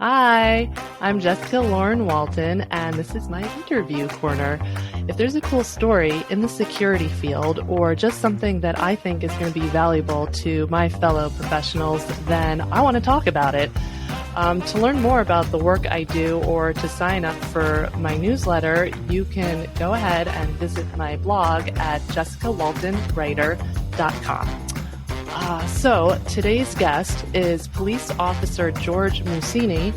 Hi, I'm Jessica Lauren Walton, and this is my interview corner. If there's a cool story in the security field or just something that I think is going to be valuable to my fellow professionals, then I want to talk about it. To learn more about the work I do or to sign up for my newsletter, you can go ahead and visit my blog at jessicawaltonwriter.com. So today's guest is Police Officer George Mussini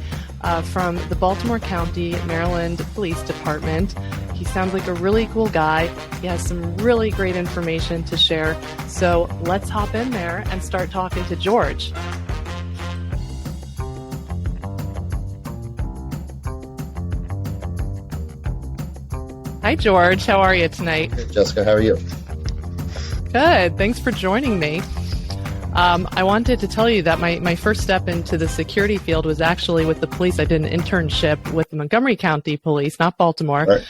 from the Baltimore County, Maryland Police Department. He sounds like a really cool guy. He has some really great information to share. So let's hop in there and start talking to George. Hi, George. How are you tonight? Hey, Jessica, how are you? Good. Thanks for joining me. I wanted to tell you that my first step into the security field was actually with the police. I did an internship with the Montgomery County Police, not Baltimore, Right.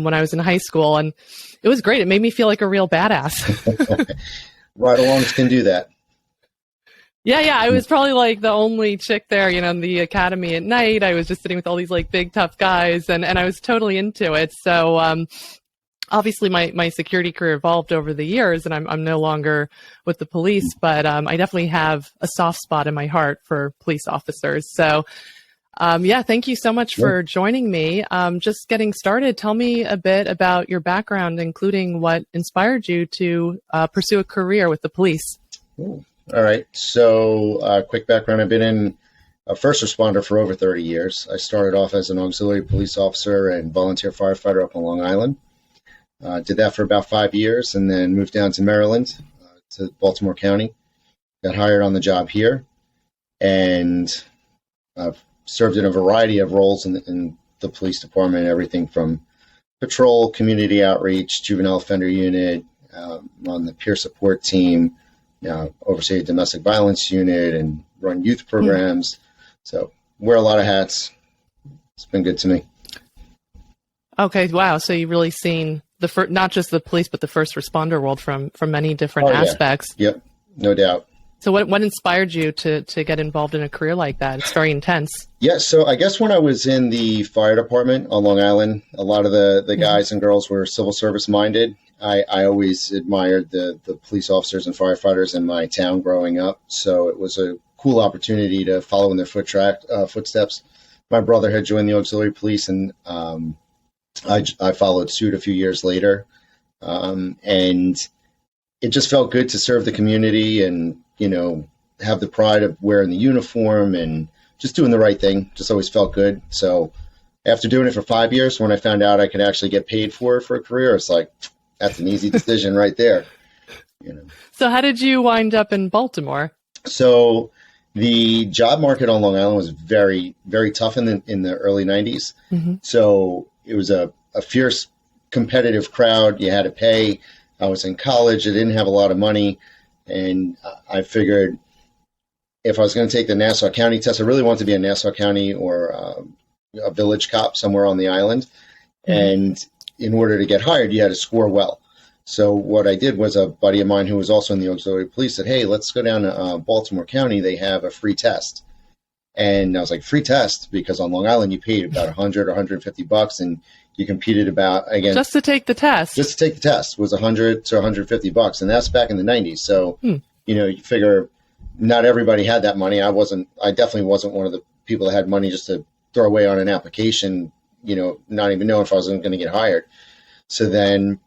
When I was in high school. And it was great. It made me feel like a real badass. Ride-alongs can do that. Yeah. I was probably like the only chick there, in the academy at night. I was just sitting with all these like big, tough guys, and I was totally into it. So, obviously, my security career evolved over the years, and I'm no longer with the police, but I definitely have a soft spot in my heart for police officers. So, thank you so much for joining me. Just getting started, tell me a bit about your background, including what inspired you to pursue a career with the police. Ooh. All right. So, quick background. I've been in a first responder for over 30 years. I started off as an auxiliary police officer and volunteer firefighter up on Long Island. Did that for about 5 years and then moved down to Maryland, to Baltimore County. Got hired on the job here, and I've served in a variety of roles in the police department, everything from patrol, community outreach, juvenile offender unit, on the peer support team, oversee a domestic violence unit, and run youth programs. So wear a lot of hats. It's been good to me. Okay, wow. So you've really seen not just the police, but the first responder world from many different aspects. Yep, no doubt. So what inspired you to get involved in a career like that? It's very intense. Yeah, so I guess when I was in the fire department on Long Island, a lot of the guys and girls were civil service minded. I always admired the police officers and firefighters in my town growing up. So it was a cool opportunity to follow in their footsteps. My brother had joined the auxiliary police, and I followed suit a few years later, and it just felt good to serve the community and, have the pride of wearing the uniform and just doing the right thing. Just always felt good. So after doing it for 5 years, when I found out I could actually get paid for a career, it's like, that's an easy decision right there. So how did you wind up in Baltimore? So the job market on Long Island was very, very tough in the early 90s. Mm-hmm. So it was a fierce competitive crowd. You had to pay. I was in college. I didn't have a lot of money. And I figured if I was going to take the Nassau County test, I really wanted to be a Nassau County or a village cop somewhere on the island. Mm-hmm. And in order to get hired, you had to score well. So what I did was, a buddy of mine who was also in the auxiliary police said, hey, let's go down to Baltimore County. They have a free test. And I was like, free test? Because on Long Island, you paid about $100 or $150, and you competed against just to take the test. Just to take the test was $100 to $150, and that's back in the 90s. So, you figure not everybody had that money. I definitely wasn't one of the people that had money just to throw away on an application, not even knowing if I was going to get hired. So then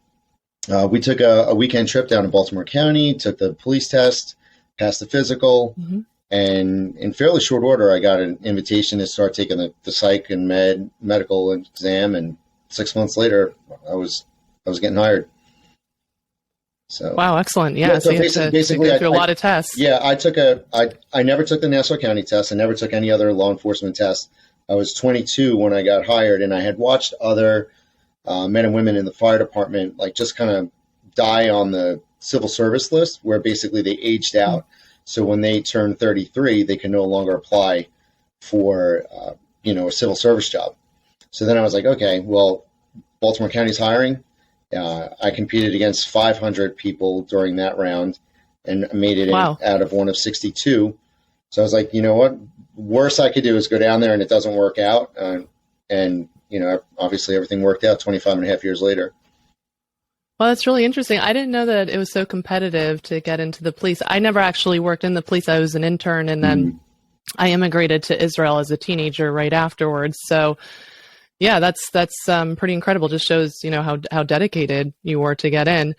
we took a weekend trip down to Baltimore County, took the police test, passed the physical. Mm-hmm. And in fairly short order, I got an invitation to start taking the psych and medical exam. And 6 months later, I was getting hired. So wow, excellent! Yeah, so basically, I through a lot of tests. Yeah, I never took the Nassau County test. I never took any other law enforcement test. I was 22 when I got hired, and I had watched other men and women in the fire department just kind of die on the civil service list, where basically they aged out. Mm-hmm. So when they turned 33, they can no longer apply for, a civil service job. So then I was like, okay, well, Baltimore County's hiring. I competed against 500 people during that round and made it out of one of 62. So I was like, you know what? worst I could do is go down there and it doesn't work out. And, obviously everything worked out 25 and a half years later. Well, that's really interesting. I didn't know that it was so competitive to get into the police. I never actually worked in the police. I was an intern, and then I immigrated to Israel as a teenager right afterwards. So, yeah, that's pretty incredible. Just shows, how dedicated you were to get in.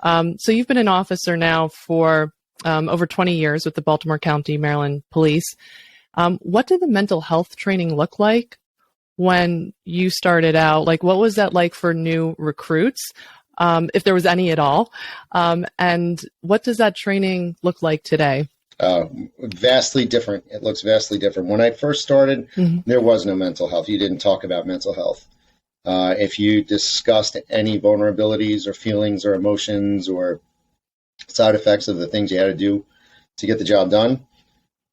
So you've been an officer now for over 20 years with the Baltimore County, Maryland Police. What did the mental health training look like when you started out? Like, what was that like for new recruits? If there was any at all. And what does that training look like today? Vastly different. It looks vastly different. When I first started, there was no mental health. You didn't talk about mental health. If you discussed any vulnerabilities or feelings or emotions or side effects of the things you had to do to get the job done,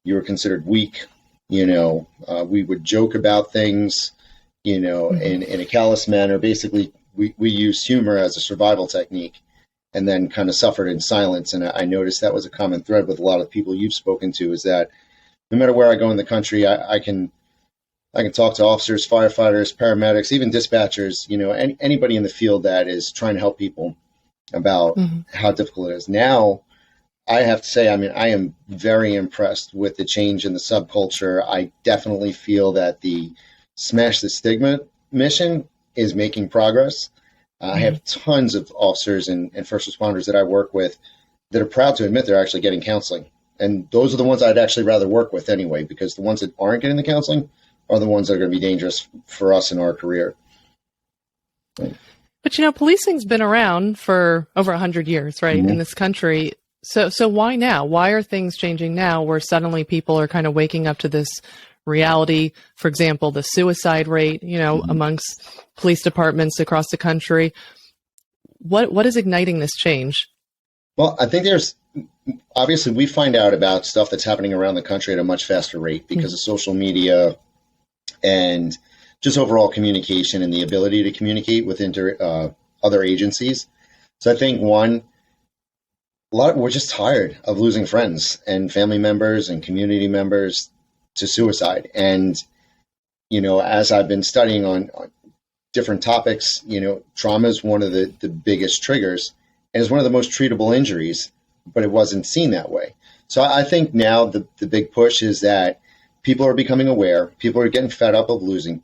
you were considered weak. We would joke about things, in a callous manner. Basically, we used humor as a survival technique, and then kind of suffered in silence. And I noticed that was a common thread with a lot of people you've spoken to, is that no matter where I go in the country, I can talk to officers, firefighters, paramedics, even dispatchers, anybody in the field that is trying to help people about how difficult it is. Now, I have to say, I am very impressed with the change in the subculture. I definitely feel that the Smash the Stigma mission is making progress. I have tons of officers and first responders that I work with that are proud to admit they're actually getting counseling. And those are the ones I'd actually rather work with anyway, because the ones that aren't getting the counseling are the ones that are going to be dangerous for us in our career. But, policing's been around for over 100 years, right, in this country. So why now? Why are things changing now where suddenly people are kind of waking up to this reality? For example, the suicide rate, amongst police departments across the country. What is igniting this change? Well, I think obviously we find out about stuff that's happening around the country at a much faster rate because of social media and just overall communication and the ability to communicate with other agencies. So I think we're just tired of losing friends and family members and community members to suicide. And, as I've been studying on different topics, trauma is one of the biggest triggers and is one of the most treatable injuries, but it wasn't seen that way. So I think now the big push is that people are becoming aware. People are getting fed up of losing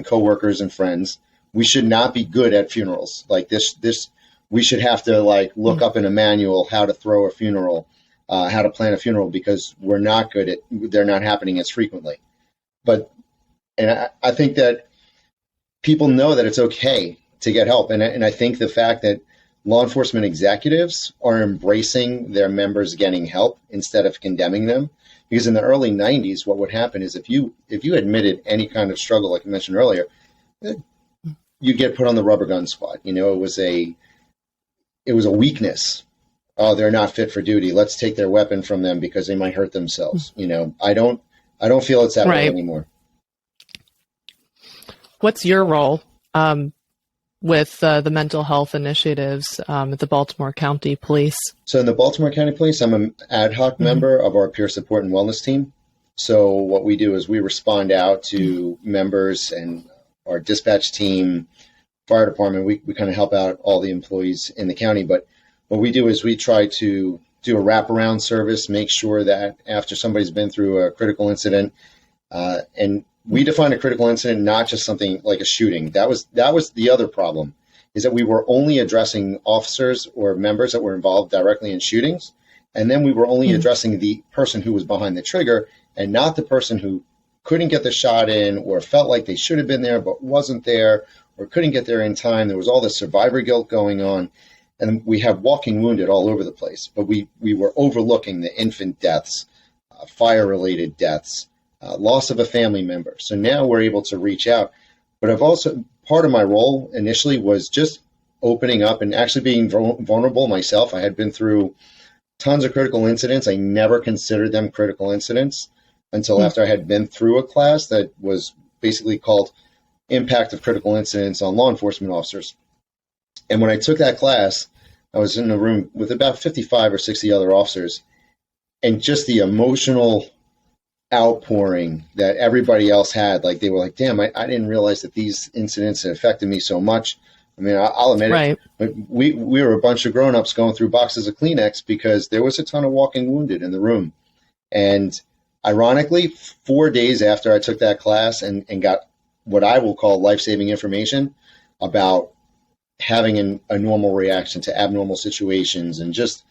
coworkers and friends. We should not be good at funerals like this. We should have to look up in a manual how to throw a funeral, how to plan a funeral, because we're not good at. They're not happening as frequently. And I think that people know that it's okay to get help, and I think the fact that law enforcement executives are embracing their members getting help instead of condemning them. Because in the early 90s, what would happen is if you admitted any kind of struggle, like I mentioned earlier, you'd get put on the rubber gun squad. It was a weakness. Oh, they're not fit for duty. Let's take their weapon from them because they might hurt themselves. I don't feel it's that way anymore. What's your role with the mental health initiatives at the Baltimore County Police? So in the Baltimore County Police, I'm an ad hoc member of our peer support and wellness team. So what we do is we respond out to members and our dispatch team, fire department. We kind of help out all the employees in the county. But what we do is we try to do a wraparound service, make sure that after somebody's been through a critical incident, and we define a critical incident not just something like a shooting. That was the other problem, is that we were only addressing officers or members that were involved directly in shootings, and then we were only addressing the person who was behind the trigger and not the person who couldn't get the shot in or felt like they should have been there but wasn't there or couldn't get there in time. There was all this survivor guilt going on, and we have walking wounded all over the place. But we were overlooking the infant deaths, fire-related deaths, loss of a family member. So now we're able to reach out. But I've also, part of my role initially was just opening up and actually being vulnerable myself. I had been through tons of critical incidents. I never considered them critical incidents until after I had been through a class that was basically called Impact of Critical Incidents on Law Enforcement Officers. And when I took that class, I was in a room with about 55 or 60 other officers, and just the emotional outpouring that everybody else had. Like they were like, damn, I didn't realize that these incidents had affected me so much. I mean, I'll admit right. it, but we were a bunch of grown-ups going through boxes of Kleenex because there was a ton of walking wounded in the room. And ironically, 4 days after I took that class and got what I will call life-saving information about having a normal reaction to abnormal situations and just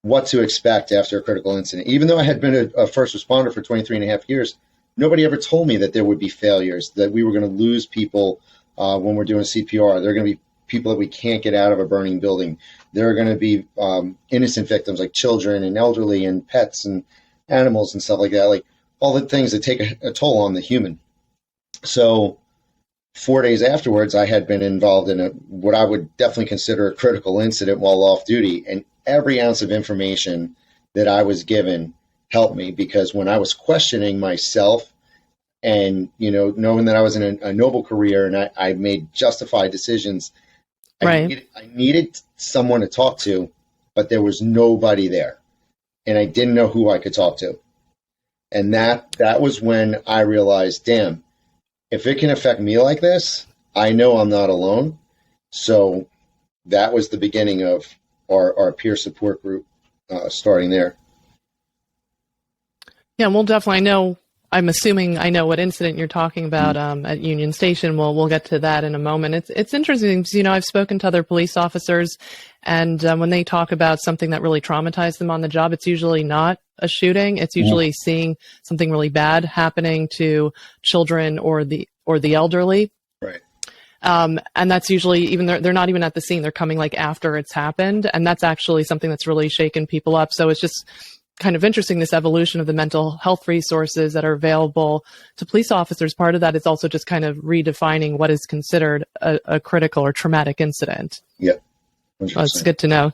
what to expect after a critical incident. Even though I had been a first responder for 23 and a half years, nobody ever told me that there would be failures, that we were going to lose people when we're doing CPR. There are going to be people that we can't get out of a burning building. There are going to be innocent victims like children and elderly and pets and animals and stuff like that, like all the things that take a toll on the human. So 4 days afterwards, I had been involved in what I would definitely consider a critical incident while off duty. And every ounce of information that I was given helped me, because when I was questioning myself and, knowing that I was in a noble career and I made justified decisions, right. I needed someone to talk to, but there was nobody there. And I didn't know who I could talk to. And that was when I realized, damn, if it can affect me like this, I know I'm not alone. So that was the beginning of our peer support group starting there. Yeah, we'll definitely I'm assuming I know what incident you're talking about at Union Station. We'll get to that in a moment. It's interesting because, I've spoken to other police officers, and when they talk about something that really traumatized them on the job, it's usually not a shooting. It's usually seeing something really bad happening to children or the elderly. Right. And that's usually, even they're not even at the scene, they're coming like after it's happened. And that's actually something that's really shaken people up. So it's just kind of interesting, this evolution of the mental health resources that are available to police officers. Part of that is also just kind of redefining what is considered a critical or traumatic incident. Yeah. Oh, it's good to know.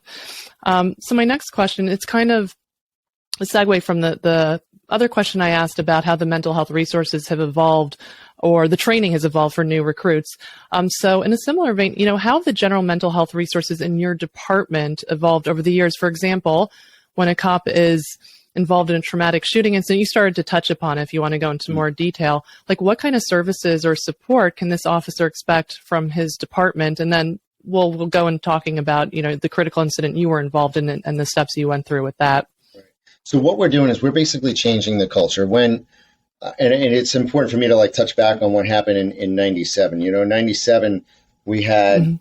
So my next question, it's kind of a segue from the other question I asked about how the mental health resources have evolved, or the training has evolved for new recruits. So in a similar vein, how have the general mental health resources in your department evolved over the years? For example, when a cop is involved in a traumatic shooting incident, you started to touch upon it, if you want to go into more detail, like what kind of services or support can this officer expect from his department? And then we'll go in talking about, the critical incident you were involved in and the steps you went through with that. Right. So what we're doing is we're basically changing the culture. When and it's important for me to touch back on what happened in 97. In 97, we had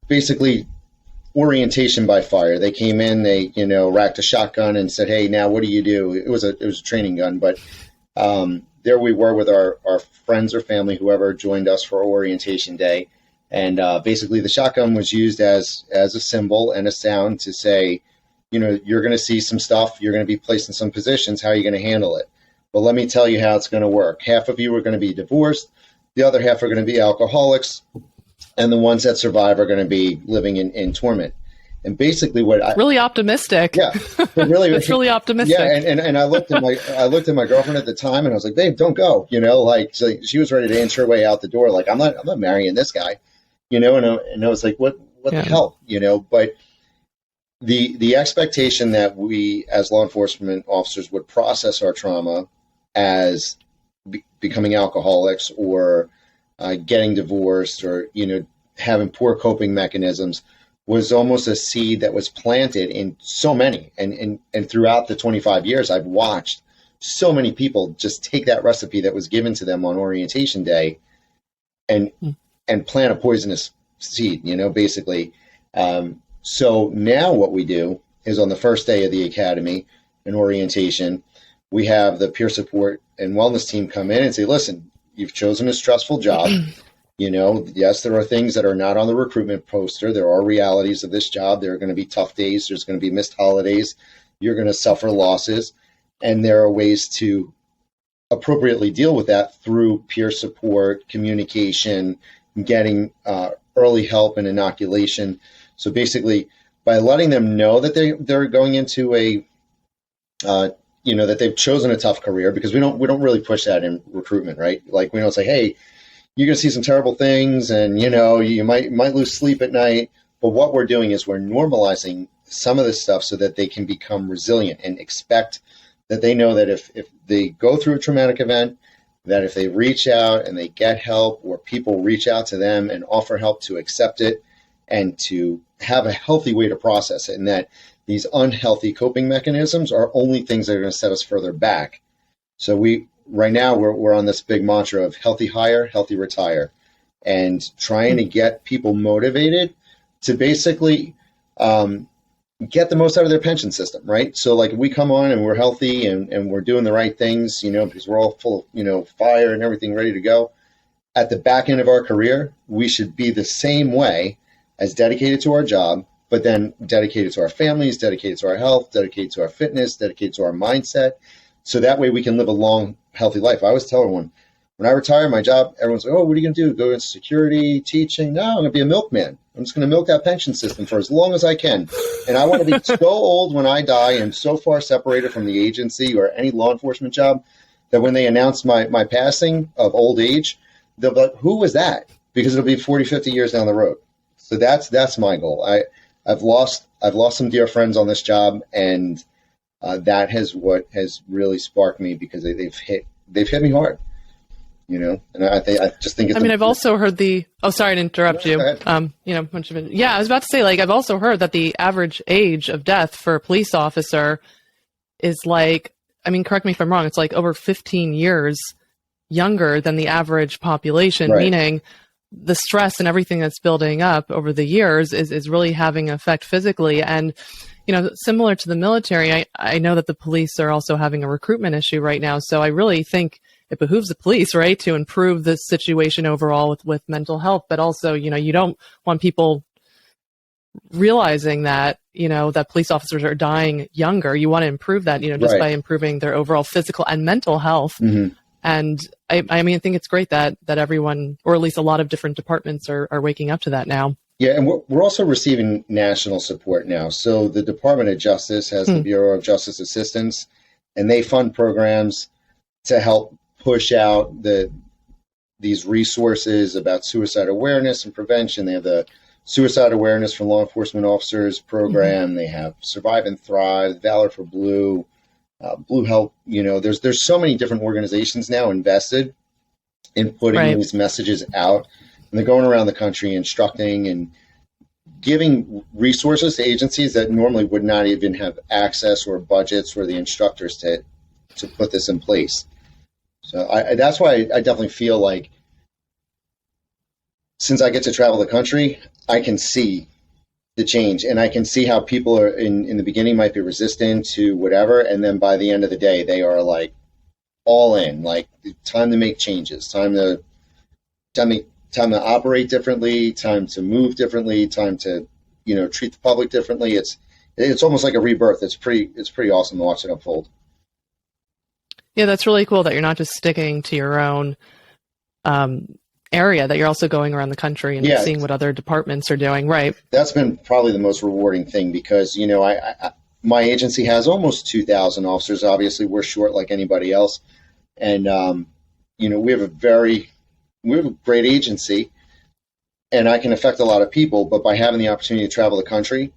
basically orientation by fire. They came in, they, racked a shotgun and said, hey, now what do you do? It was a training gun, but there we were with our friends or family, whoever joined us for orientation day. And basically the shotgun was used as a symbol and a sound to say, you're going to see some stuff, you're going to be placed in some positions, how are you going to handle it? Well, let me tell you how it's going to work. Half of you are going to be divorced, the other half are going to be alcoholics, and the ones that survive are going to be living in torment. And basically really optimistic. Yeah. Really, it's really optimistic. Yeah. And I looked at my girlfriend at the time and I was like, babe, don't go, so she was ready to inch her way out the door. Like, I'm not marrying this guy, and I was like, what the hell, but the expectation that we as law enforcement officers would process our trauma as becoming alcoholics or getting divorced or, having poor coping mechanisms was almost a seed that was planted in so many. And throughout the 25 years, I've watched so many people just take that recipe that was given to them on orientation day and plant a poisonous seed, basically. So now what we do is on the first day of the academy in orientation, we have the peer support and wellness team come in and say, listen, you've chosen a stressful job. Yes, there are things that are not on the recruitment poster. There are realities of this job. There are going to be tough days. There's going to be missed holidays. You're going to suffer losses. And there are ways to appropriately deal with that through peer support, communication, getting early help and inoculation. So basically, by letting them know that they're going into that they've chosen a tough career, because we don't really push that in recruitment, right? Like, we don't say, hey, you're going to see some terrible things and, you might lose sleep at night. But what we're doing is we're normalizing some of this stuff so that they can become resilient and expect that they know that if they go through a traumatic event, that if they reach out and they get help, or people reach out to them and offer help, to accept it and to have a healthy way to process it, and that these unhealthy coping mechanisms are only things that are going to set us further back. So right now we're on this big mantra of healthy hire, healthy retire, and trying to get people motivated to basically get the most out of their pension system, right? So like if we come on and we're healthy and we're doing the right things, because we're all full of, fire and everything ready to go, at the back end of our career, we should be the same way, as dedicated to our job, but then dedicated to our families, dedicated to our health, dedicated to our fitness, dedicated to our mindset. So that way we can live a long, healthy life. I always tell everyone, when I retire my job, everyone's like, oh, what are you going to do? Go into security, teaching? No, I'm going to be a milkman. I'm just going to milk that pension system for as long as I can. And I want to be so old when I die and so far separated from the agency or any law enforcement job that when they announce my passing of old age, they'll be like, who was that? Because it'll be 40, 50 years down the road. So that's my goal. I've lost some dear friends on this job, and that what has really sparked me, because they've hit me hard. And I just think it's. I've also heard sorry to interrupt you. I was about to say, I've also heard that the average age of death for a police officer is correct me if I'm wrong, it's over 15 years younger than the average population, right. Meaning the stress and everything that's building up over the years is really having an effect physically. And, similar to the military, I know that the police are also having a recruitment issue right now. So I really think it behooves the police, right, to improve the situation overall with mental health. But also, you don't want people realizing that, that police officers are dying younger. You want to improve that, just right. by improving their overall physical and mental health. Mm-hmm. And I think it's great that everyone, or at least a lot of different departments, are waking up to that now. Yeah, and we're also receiving national support now. So the Department of Justice has the Bureau of Justice Assistance, and they fund programs to help push out these resources about suicide awareness and prevention. They have the Suicide Awareness for Law Enforcement Officers program. They have Survive and Thrive, Valor for Blue, Blue Help. There's so many different organizations now invested in putting right. these messages out, and they're going around the country instructing and giving resources to agencies that normally would not even have access or budgets or the instructors to put this in place. So that's why I definitely feel like, since I get to travel the country, I can see the change, and I can see how people are in the beginning might be resistant to whatever, and then by the end of the day, they are all in. Time to make changes, time to operate differently, time to move differently, time to treat the public differently. It's almost like a rebirth. It's pretty awesome to watch it unfold. Yeah, that's really cool that you're not just sticking to your own area, that you're also going around the country and seeing what other departments are doing. Right. That's been probably the most rewarding thing, because, my agency has almost 2,000 officers. Obviously, we're short like anybody else. And, we have a great agency, and I can affect a lot of people, but by having the opportunity to travel the country,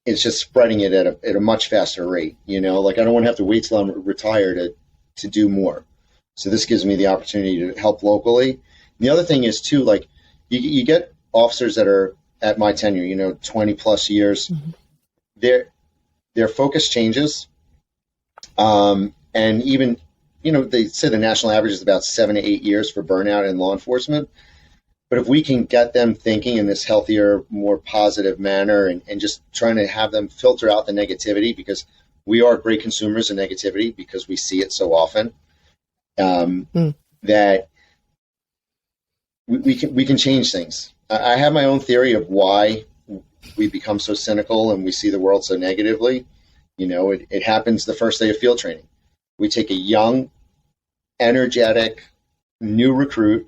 it's just spreading it at a much faster rate. I don't want to have to wait till I'm retired to do more. So this gives me the opportunity to help locally. And the other thing is too, you get officers that are at my tenure, 20 plus years, mm-hmm. their focus changes. And even, they say the national average is about 7 to 8 years for burnout in law enforcement. But if we can get them thinking in this healthier, more positive manner, and just trying to have them filter out the negativity, because we are great consumers of negativity because we see it so often, that we can change things. I have my own theory of why we become so cynical and we see the world so negatively. It happens the first day of field training. We take a young, energetic, new recruit,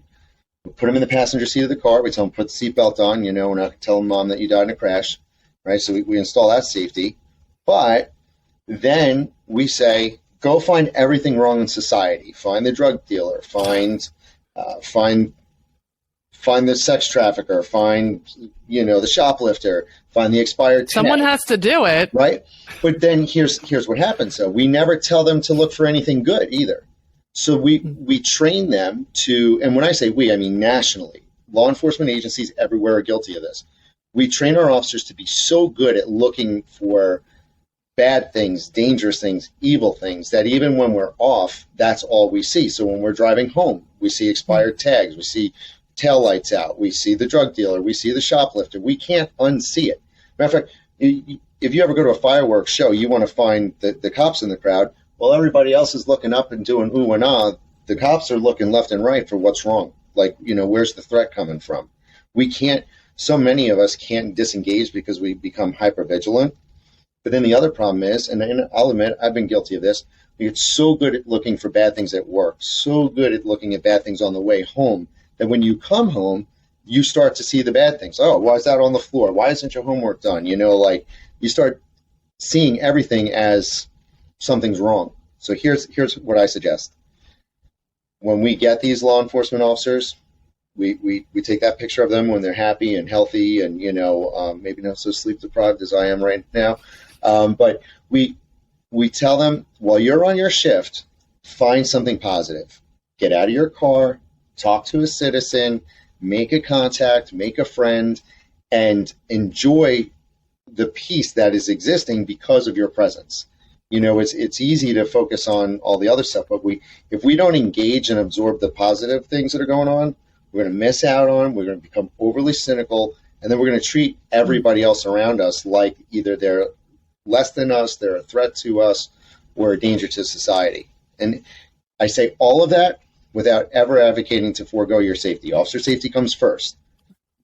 we put him in the passenger seat of the car. We tell him, put the seatbelt on. We're not telling mom that you died in a crash, right? So we install that safety. But then we say, go find everything wrong in society. Find the drug dealer. Find find the sex trafficker, find, the shoplifter, find the expired Someone tag, has to do it. right? But then here's what happens. So we never tell them to look for anything good either. So we train them to, and when I say we, I mean nationally. Law enforcement agencies everywhere are guilty of this. We train our officers to be so good at looking for bad things, dangerous things, evil things, that even when we're off, that's all we see. So when we're driving home, we see expired tags, we see taillights out, we see the drug dealer, we see the shoplifter. We can't unsee it. Matter of fact, if you ever go to a fireworks show, you want to find the cops in the crowd. Well, everybody else is looking up and doing ooh and ah. The cops are looking left and right for what's wrong. Like, where's the threat coming from? We can't, so many of us can't disengage because we become hypervigilant. But then the other problem is, and I'll admit, I've been guilty of this, we get so good at looking for bad things at work, so good at looking at bad things on the way home, that when you come home, you start to see the bad things. Oh, why is that on the floor? Why isn't your homework done? You start seeing everything as something's wrong. So here's what I suggest. When we get these law enforcement officers, we take that picture of them when they're happy and healthy and, maybe not so sleep deprived as I am right now. But we tell them, while you're on your shift, find something positive. Get out of your car, talk to a citizen, make a contact, make a friend, and enjoy the peace that is existing because of your presence. It's easy to focus on all the other stuff, but if we don't engage and absorb the positive things that are going on, we're going to miss out on, we're going to become overly cynical, and then we're going to treat everybody else around us like either they're less than us, they're a threat to us, or a danger to society. And I say all of that without ever advocating to forego your safety. Officer safety comes first,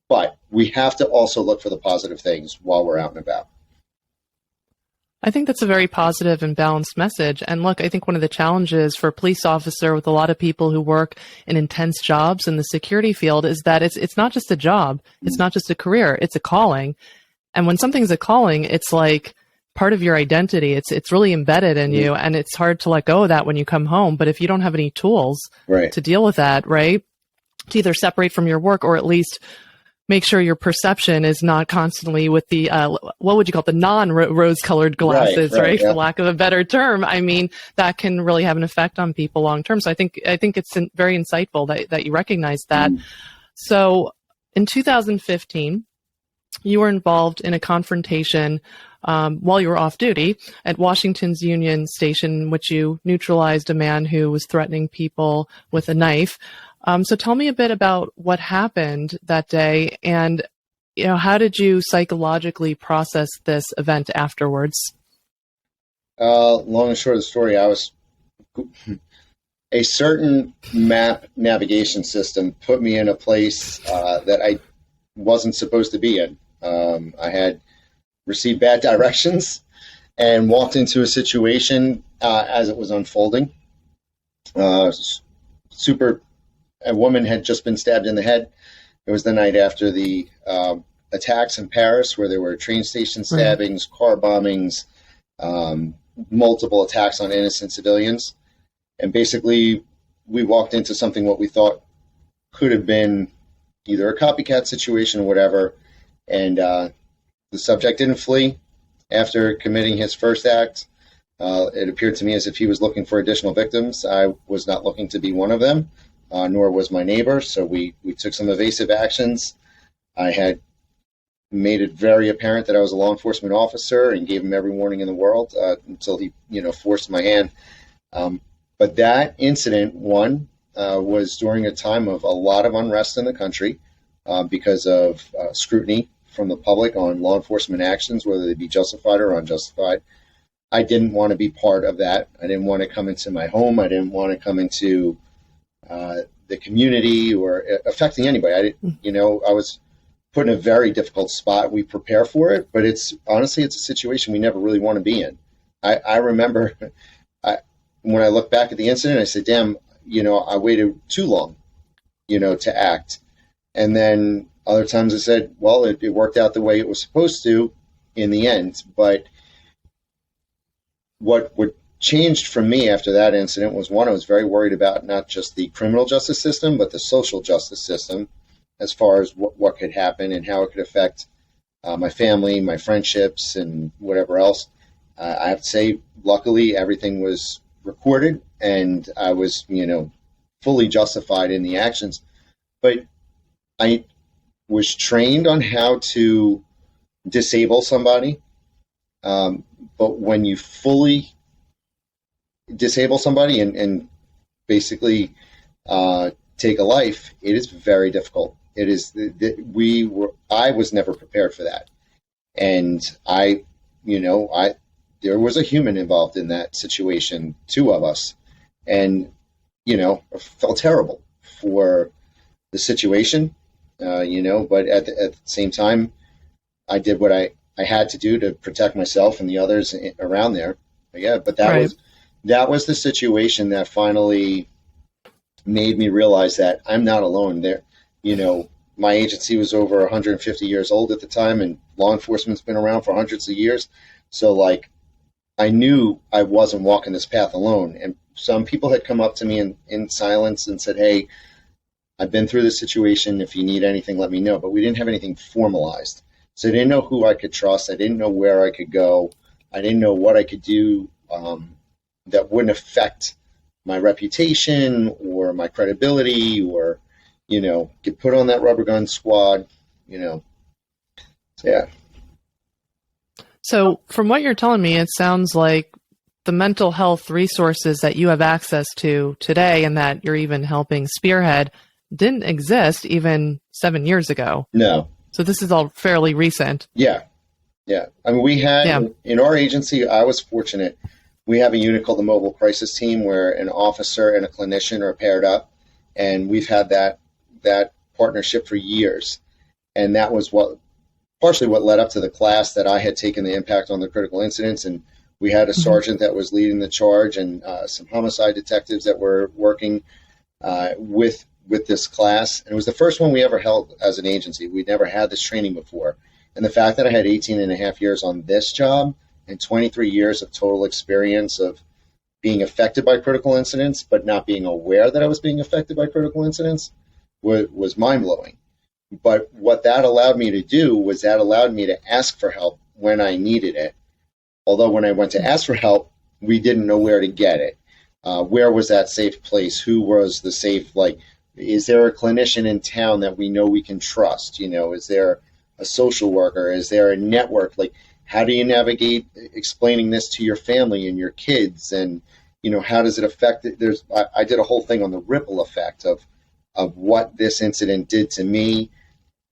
but we have to also look for the positive things while we're out and about. I think that's a very positive and balanced message. And look, I think one of the challenges for a police officer with a lot of people who work in intense jobs in the security field is that it's not just a job. It's not just a career. It's a calling. And when something's a calling, it's like part of your identity. It's really embedded in you, and it's hard to let go of that when you come home. But if you don't have any tools to deal with that, right, to either separate from your work or at least make sure your perception is not constantly with the, what would you call it, the non-rose-colored glasses, right? Yeah. For lack of a better term. I mean, that can really have an effect on people long term. So I think it's very insightful that you recognize that. So in 2015, you were involved in a confrontation while you were off duty at Washington's Union Station, in which you neutralized a man who was threatening people with a knife. So tell me a bit about what happened that day, and how did you psychologically process this event afterwards? Long and short of the story, I was a certain map navigation system put me in a place that I wasn't supposed to be in. I had received bad directions and walked into a situation as it was unfolding. A woman had just been stabbed in the head. It was the night after the attacks in Paris, where there were train station stabbings, car bombings, multiple attacks on innocent civilians. And basically, we walked into something what we thought could have been either a copycat situation or whatever. And the subject didn't flee after committing his first act. It appeared to me as if he was looking for additional victims. I was not looking to be one of them. Nor was my neighbor, so we took some evasive actions. I had made it very apparent that I was a law enforcement officer and gave him every warning in the world until he, forced my hand. But that incident, was during a time of a lot of unrest in the country because of scrutiny from the public on law enforcement actions, whether they be justified or unjustified. I didn't want to be part of that. I didn't want to come into my home. I didn't want to come into the community or affecting anybody. I was put in a very difficult spot. We prepare for it, but it's honestly, it's a situation we never really want to be in. I remember when I look back at the incident, I said, damn, I waited too long, to act. And then other times I said, well, it worked out the way it was supposed to in the end. But what changed for me after that incident was, one, I was very worried about not just the criminal justice system, but the social justice system. as far as what could happen and how it could affect my family, my friendships, and whatever else. I have to say, luckily, everything was recorded, and I was, fully justified in the actions. But I was trained on how to disable somebody. But when you fully disable somebody and basically take a life, it is very difficult. It is. I was never prepared for that, and there was a human involved in that situation, two of us, and I felt terrible for the situation, but at the same time, I did what I had to do to protect myself and the others around there. But that was the situation that finally made me realize that I'm not alone there. My agency was over 150 years old at the time, and law enforcement's been around for hundreds of years. So I knew I wasn't walking this path alone. And some people had come up to me in silence and said, "Hey, I've been through this situation. If you need anything, let me know." But we didn't have anything formalized. So I didn't know who I could trust. I didn't know where I could go. I didn't know what I could do that wouldn't affect my reputation or my credibility or, get put on that rubber gun squad, Yeah. So from what you're telling me, it sounds like the mental health resources that you have access to today and that you're even helping spearhead didn't exist even 7 years ago. No. So this is all fairly recent. Yeah. I mean, we had in our agency, I was fortunate. We have a unit called the Mobile Crisis Team where an officer and a clinician are paired up. And we've had that partnership for years. And that was partially what led up to the class that I had taken, the impact on the critical incidents. And we had a sergeant that was leading the charge and some homicide detectives that were working with this class. And it was the first one we ever held as an agency. We'd never had this training before. And the fact that I had 18 and a half years on this job and 23 years of total experience of being affected by critical incidents, but not being aware that I was being affected by critical incidents was mind-blowing. But what that allowed me to do was that allowed me to ask for help when I needed it. Although when I went to ask for help, we didn't know where to get it. Where was that safe place? Who was the safe, is there a clinician in town that we know we can trust? Is there a social worker? Is there a network? How do you navigate explaining this to your family and your kids? And, how does it affect it? I did a whole thing on the ripple effect of what this incident did to me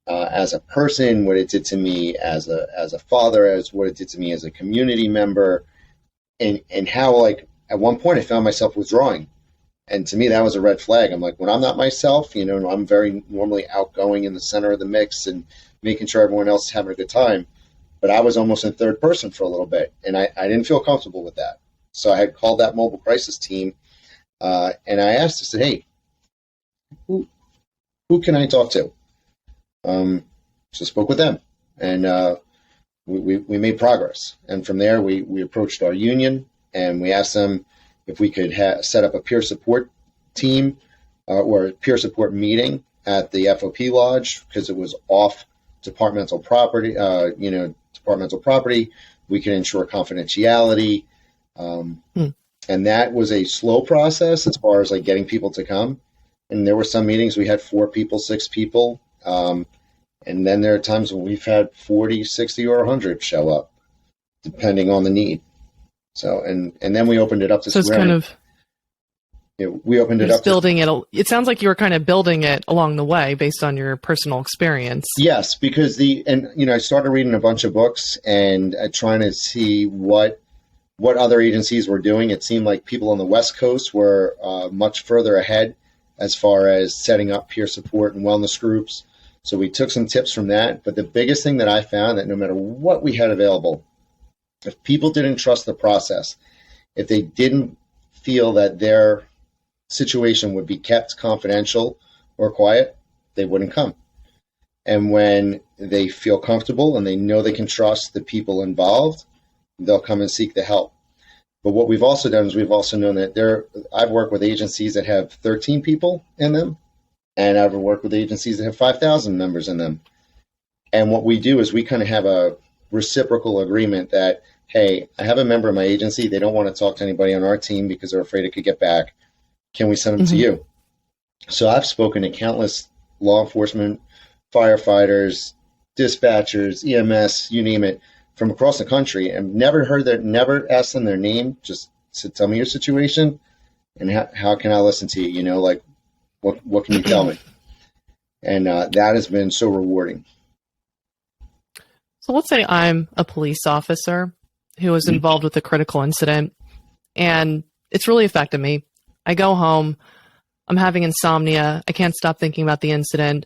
as a person, what it did to me as a father, as what it did to me as a community member, and how, at one point I found myself withdrawing. And to me, that was a red flag. I'm when I'm not myself, I'm very normally outgoing in the center of the mix and making sure everyone else is having a good time. But I was almost in third person for a little bit, and I didn't feel comfortable with that. So I had called that mobile crisis team, and I asked, I said, "Hey, who can I talk to?" So spoke with them, and we made progress. And from there, we approached our union, and we asked them if we could set up a peer support team or a peer support meeting at the FOP Lodge, because it was off departmental property. We can ensure confidentiality. And that was a slow process as far as getting people to come. And there were some meetings we had 4 people, 6 people. And then there are times when we've had 40, 60, or 100 show up, depending on the need. So, and then we opened it up to. So it's kind of. We opened it up. Building it. It sounds like you were kind of building it along the way based on your personal experience. Yes, because I started reading a bunch of books and trying to see what other agencies were doing. It seemed like people on the West Coast were much further ahead as far as setting up peer support and wellness groups. So we took some tips from that. But the biggest thing that I found, that no matter what we had available, if people didn't trust the process, if they didn't feel that their situation would be kept confidential or quiet, they wouldn't come. And when they feel comfortable and they know they can trust the people involved, they'll come and seek the help. But what we've also done is we've also known that I've worked with agencies that have 13 people in them, And I've worked with agencies that have 5,000 members in them. And what we do is we kind of have a reciprocal agreement that, hey, I have a member of my agency. They don't want to talk to anybody on our team because they're afraid it could get back. Can we send them to you? So I've spoken to countless law enforcement, firefighters, dispatchers, EMS, you name it, from across the country, and never asked them their name. Just said, tell me your situation and how can I listen to you? You know, like, what can you tell me? And that has been so rewarding. So let's say I'm a police officer who was involved with a critical incident, and it's really affected me. I go home, I'm having insomnia, I can't stop thinking about the incident.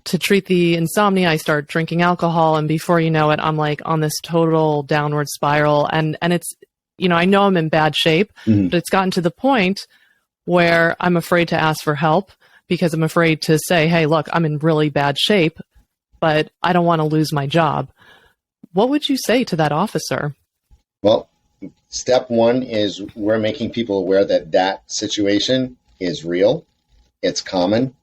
To treat the insomnia, I start drinking alcohol, and before you know it, I'm like on this total downward spiral. And it's, you know, I know I'm in bad shape, but it's gotten to the point where I'm afraid to ask for help because I'm afraid to say, hey, look, I'm in really bad shape, but I don't want to lose my job. What would you say to that officer? Well, step one is we're making people aware that that situation is real, it's common,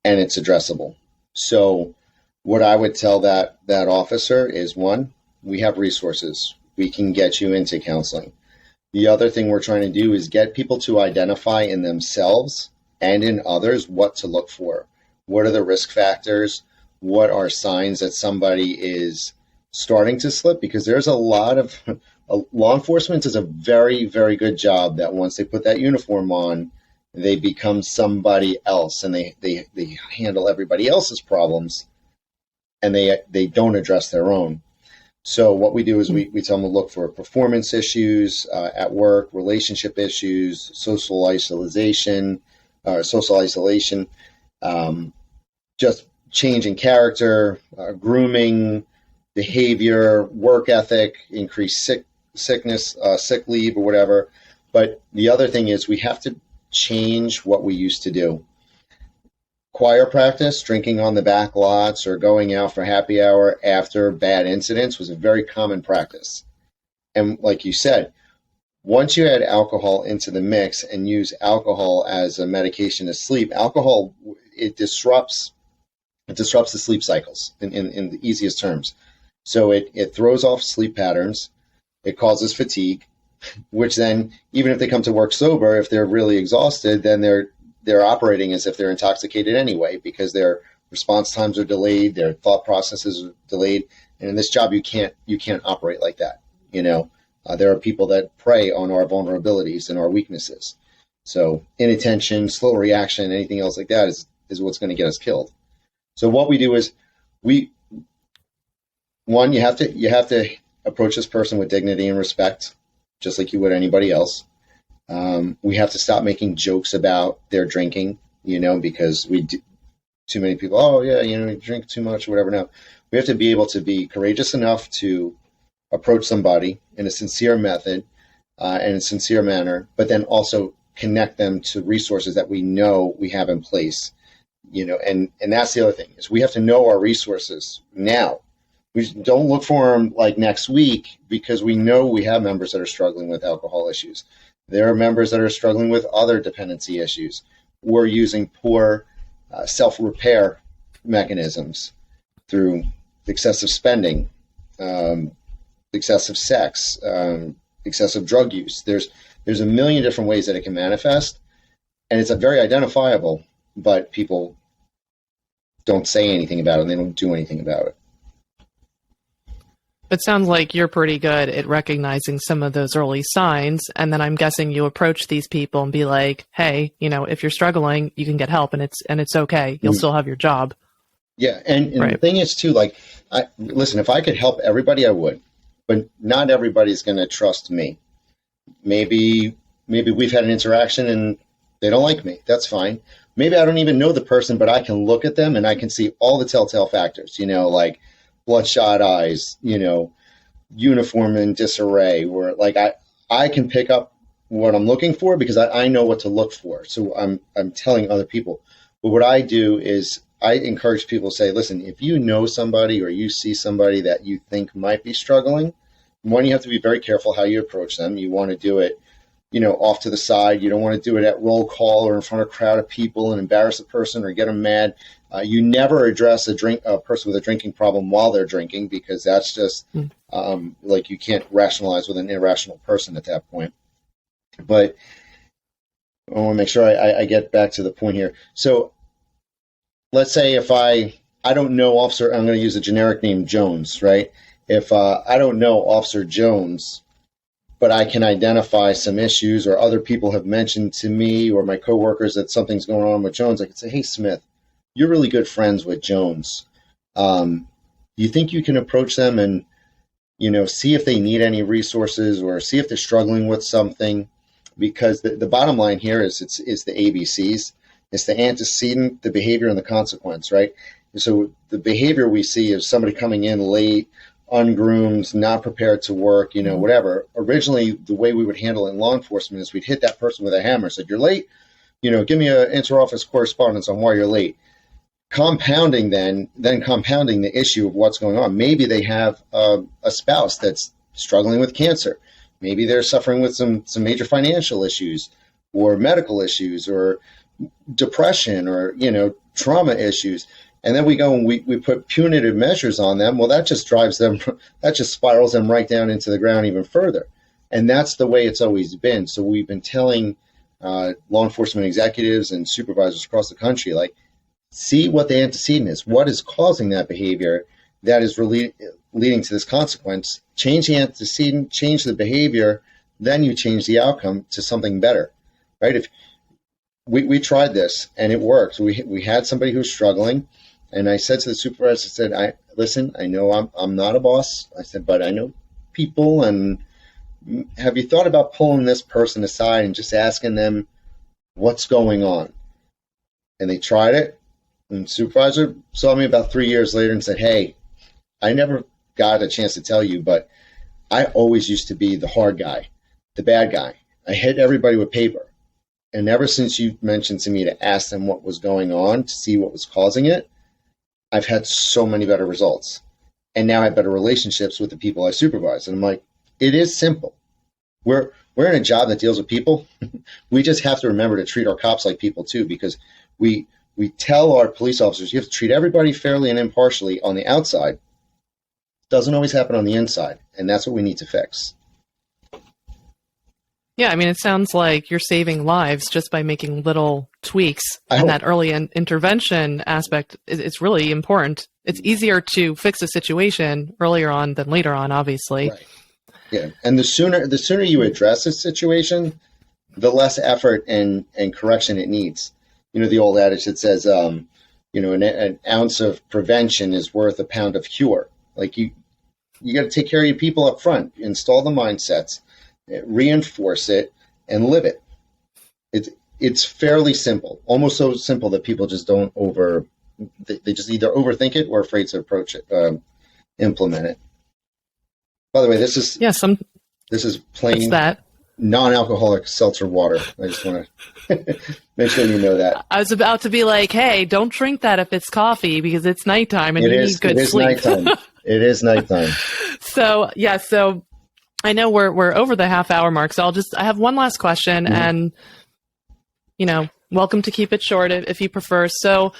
and it's addressable. So what I would tell that officer is, one, we have resources. We can get you into counseling. The other thing we're trying to do is get people to identify in themselves and in others what to look for. What are the risk factors? What are signs that somebody is starting to slip? Because there's a lot of law enforcement does a very, very good job that once they put that uniform on, they become somebody else, and they handle everybody else's problems, and they don't address their own. So what we do is we tell them to look for performance issues at work, relationship issues, social isolation, just change in character, grooming, behavior, work ethic, increased sickness, sick leave or whatever. But the other thing is we have to change what we used to do. Choir practice, drinking on the back lots, or going out for happy hour after bad incidents was a very common practice. And like you said, once you add alcohol into the mix and use alcohol as a medication to sleep, alcohol, it disrupts the sleep cycles in the easiest terms. So it throws off sleep patterns. It causes fatigue, which then, even if they come to work sober, if they're really exhausted, then they're operating as if they're intoxicated anyway, because their response times are delayed, their thought processes are delayed. And in this job, you can't operate like that. You know, there are people that prey on our vulnerabilities and our weaknesses. So inattention, slow reaction, anything else like that is what's going to get us killed. So what we do is you have to approach this person with dignity and respect, just like you would anybody else. We have to stop making jokes about their drinking, you know, because too many people, oh yeah, you know, you drink too much or whatever. No, we have to be able to be courageous enough to approach somebody in a sincere method and a sincere manner, but then also connect them to resources that we know we have in place, you know, and that's the other thing is we have to know our resources now. We don't look for them like next week, because we know we have members that are struggling with alcohol issues. There are members that are struggling with other dependency issues. We're using poor self-repair mechanisms through excessive spending, excessive sex, excessive drug use. There's a million different ways that it can manifest, and it's a very identifiable, but people don't say anything about it, and they don't do anything about it. It sounds like you're pretty good at recognizing some of those early signs, and then I'm guessing you approach these people and be like, hey, you know, if you're struggling, you can get help, and it's okay. You'll still have your job. Yeah, and right. The thing is, too, like, listen, if I could help everybody, I would, but not everybody's going to trust me. Maybe we've had an interaction and they don't like me. That's fine. Maybe I don't even know the person, but I can look at them and I can see all the telltale factors, you know, like bloodshot eyes, you know, uniform in disarray, where like I can pick up what I'm looking for because I know what to look for. So I'm telling other people. But what I do is I encourage people to say, listen, if you know somebody or you see somebody that you think might be struggling, one, you have to be very careful how you approach them. You want to do it off to the side. You don't want to do it at roll call or in front of a crowd of people and embarrass the person or get them mad. You never address a person with a drinking problem while they're drinking, because that's just like, you can't rationalize with an irrational person at that point. But I want to make sure I get back to the point here. So let's say if I don't know Officer, I'm going to use a generic name, Jones, right? If I don't know Officer Jones, but I can identify some issues, or other people have mentioned to me or my coworkers that something's going on with Jones, I could say, hey, Smith, you're really good friends with Jones. Do you think you can approach them and, see if they need any resources, or see if they're struggling with something? Because the bottom line here is the ABCs. It's the antecedent, the behavior, and the consequence, right? So the behavior we see is somebody coming in late, ungroomed, not prepared to work, whatever. Originally, the way we would handle it in law enforcement is we'd hit that person with a hammer. Said, you're late, give me an inter-office correspondence on why you're late. Compounding compounding the issue of what's going on. Maybe they have a spouse that's struggling with cancer. Maybe they're suffering with some major financial issues, or medical issues, or depression, or, trauma issues. And then we go and we put punitive measures on them. Well, that just spirals them right down into the ground even further. And that's the way it's always been. So we've been telling law enforcement executives and supervisors across the country, like, see what the antecedent is. What is causing that behavior that is leading to this consequence? Change the antecedent, change the behavior, then you change the outcome to something better, right? If we tried this and it worked. We had somebody who's struggling, and I said to the supervisor, I know I'm not a boss. I said, but I know people, and have you thought about pulling this person aside and just asking them what's going on? And they tried it. And the supervisor saw me about 3 years later and said, hey, I never got a chance to tell you, but I always used to be the hard guy, the bad guy. I hit everybody with paper. And ever since you mentioned to me to ask them what was going on, to see what was causing it, I've had so many better results. And now I have better relationships with the people I supervise. And I'm like, it is simple. We're in a job that deals with people. We just have to remember to treat our cops like people too, because we tell our police officers, you have to treat everybody fairly and impartially on the outside. It doesn't always happen on the inside. And that's what we need to fix. Yeah, I mean, it sounds like you're saving lives just by making little tweaks. And that early intervention aspect is really important. It's easier to fix a situation earlier on than later on, obviously. Right. Yeah, and the sooner you address a situation, the less effort and correction it needs. The old adage that says, an ounce of prevention is worth a pound of cure. Like you got to take care of your people up front, install the mindsets, reinforce it, and live it. It's fairly simple, almost so simple that people just don't they just either overthink it or afraid to approach it, implement it. By the way, this is plain non-alcoholic seltzer water. I just want to make sure you know that. I was about to be like, hey, don't drink that if it's coffee, because it's nighttime and you need good sleep. It is nighttime. So I know we're over the half-hour mark, so I have one last question, and welcome to keep it short if you prefer. So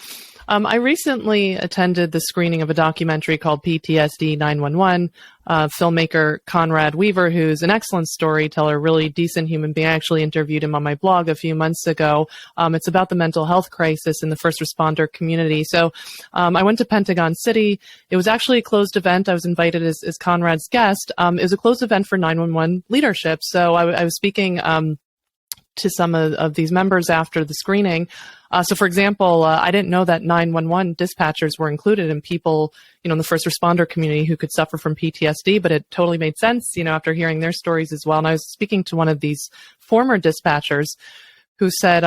I recently attended the screening of a documentary called PTSD 911. Filmmaker Conrad Weaver, who's an excellent storyteller, really decent human being. I actually interviewed him on my blog a few months ago. It's about the mental health crisis in the first responder community. So I went to Pentagon City. It was actually a closed event. I was invited as Conrad's guest. It was a closed event for 911 leadership. So I was speaking to some of these members after the screening. So, for example, I didn't know that 911 dispatchers were included in people, in the first responder community who could suffer from PTSD, but it totally made sense, after hearing their stories as well. And I was speaking to one of these former dispatchers who said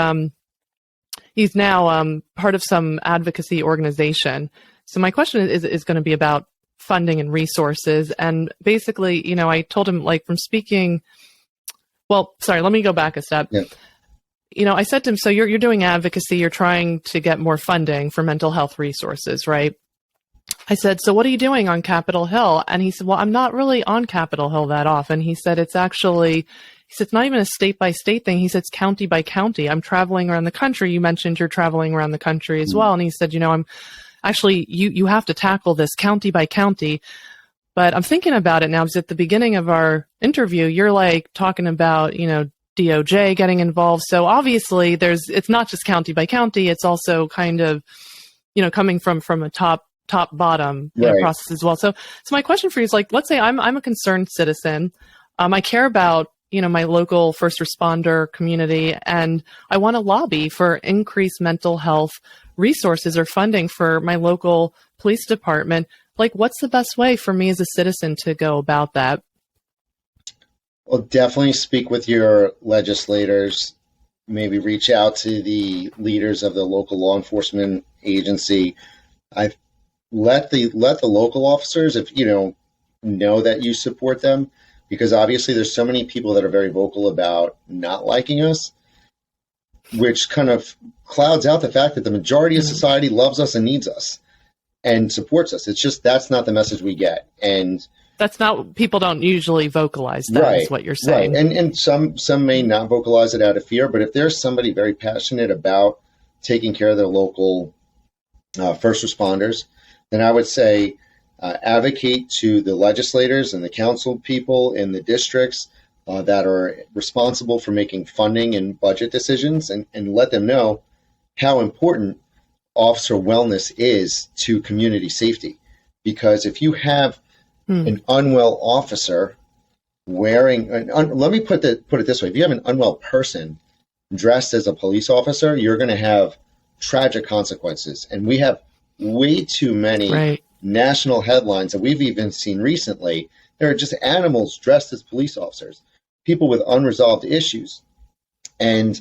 he's now part of some advocacy organization. So my question is going to be about funding and resources. And basically, I told him, from speaking... Well, sorry, let me go back a step. Yeah. I said to him, so you're doing advocacy, you're trying to get more funding for mental health resources, right? I said, so what are you doing on Capitol Hill? And he said, well, I'm not really on Capitol Hill that often. He said, he said, it's not even a state by state thing. He said, it's county by county. I'm traveling around the country. You mentioned you're traveling around the country as well. And he said, I'm actually, you have to tackle this county by county. But I'm thinking about it now, because at the beginning of our interview, you're like talking about, DOJ getting involved. So obviously it's not just county by county. It's also kind of, coming from a top bottom process as well. So my question for you is, like, let's say I'm a concerned citizen. I care about, my local first responder community, and I want to lobby for increased mental health resources or funding for my local police department. Like, what's the best way for me as a citizen to go about that? Well, definitely speak with your legislators. Maybe reach out to the leaders of the local law enforcement agency. I let the local officers, if know that you support them, because obviously there's so many people that are very vocal about not liking us, which kind of clouds out the fact that the majority of society loves us and needs us and supports us. It's just, that's not the message we get. And that's not, people don't usually vocalize that, is what you're saying. Right. And some may not vocalize it out of fear, but if there's somebody very passionate about taking care of their local first responders, then I would say advocate to the legislators and the council people in the districts that are responsible for making funding and budget decisions, and let them know how important officer wellness is to community safety. Because if you have an unwell officer wearing, let me put it this way, if you have an unwell person dressed as a police officer, you're going to have tragic consequences. And we have way too many national headlines that we've even seen recently. There are just animals dressed as police officers, people with unresolved issues. And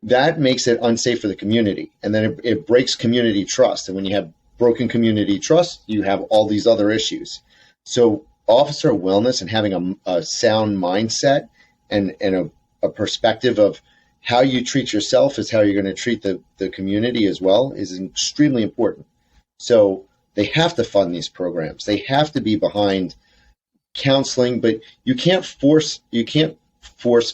that makes it unsafe for the community. And then it breaks community trust. And when you have broken community trust, you have all these other issues. So officer wellness and having a sound mindset and a perspective of how you treat yourself is how you're going to treat the community as well is extremely important. So they have to fund these programs. They have to be behind counseling, but you can't force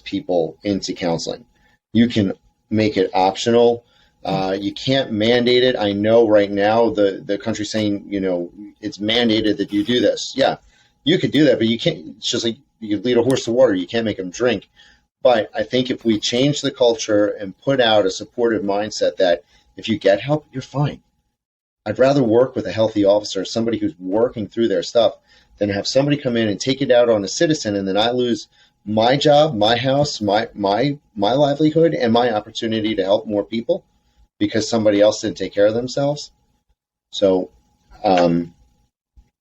people into counseling. You can make it optional. You can't mandate it. I know right now the country's saying, it's mandated that you do this. Yeah, you could do that, but you can't. It's just like you could lead a horse to water. You can't make them drink. But I think if we change the culture and put out a supportive mindset that if you get help, you're fine. I'd rather work with a healthy officer, somebody who's working through their stuff, than have somebody come in and take it out on a citizen, and then I lose my job, my house, my livelihood, and my opportunity to help more people because somebody else didn't take care of themselves. So, I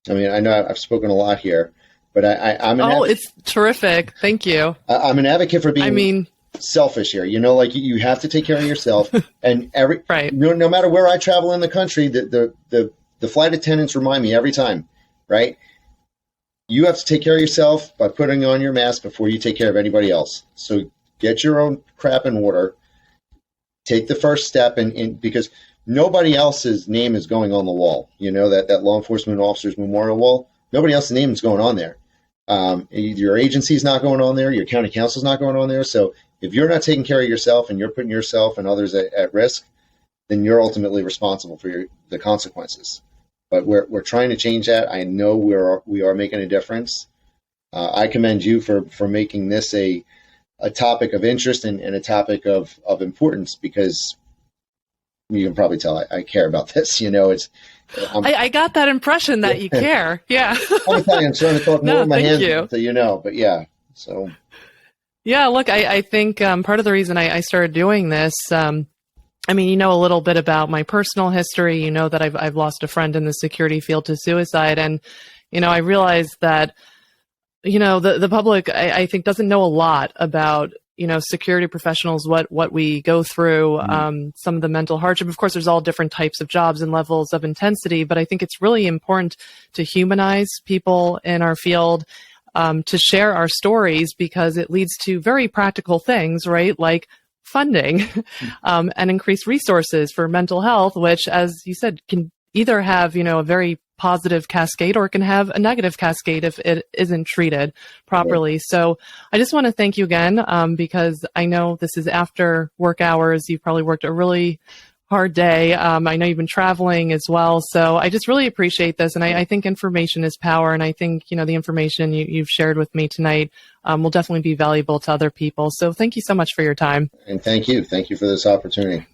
know I've spoken a lot here, but I'm an it's terrific. Thank you. I'm an advocate for being selfish here. You have to take care of yourself, and no matter where I travel in the country, the flight attendants remind me every time, right? You have to take care of yourself by putting on your mask before you take care of anybody else. So get your own crap in order. Take the first step, because nobody else's name is going on the wall. That law enforcement officer's memorial wall. Nobody else's name is going on there. Your agency's not going on there. Your county council's not going on there. So if you're not taking care of yourself and you're putting yourself and others at risk, then you're ultimately responsible for the consequences. But we're trying to change that. I know we are making a difference. I commend you for making this a topic of interest and a topic of importance, because you can probably tell I care about this. I got that impression that you care. Yeah. I'm trying to talk more with my hands, but yeah. So. Yeah, look, I think part of the reason I started doing this, a little bit about my personal history. That I've lost a friend in the security field to suicide. And, I realized that, the public, I think, doesn't know a lot about, security professionals, what we go through, some of the mental hardship. Of course, there's all different types of jobs and levels of intensity, but I think it's really important to humanize people in our field, to share our stories, because it leads to very practical things, right? Like funding, and increased resources for mental health, which, as you said, can either have, a very positive cascade, or it can have a negative cascade if it isn't treated properly. So I just want to thank you again, because I know this is after work hours. You've probably worked a really hard day. I know you've been traveling as well. So I just really appreciate this. And I think information is power. And I think, the information you've shared with me tonight will definitely be valuable to other people. So thank you so much for your time. And thank you. Thank you for this opportunity.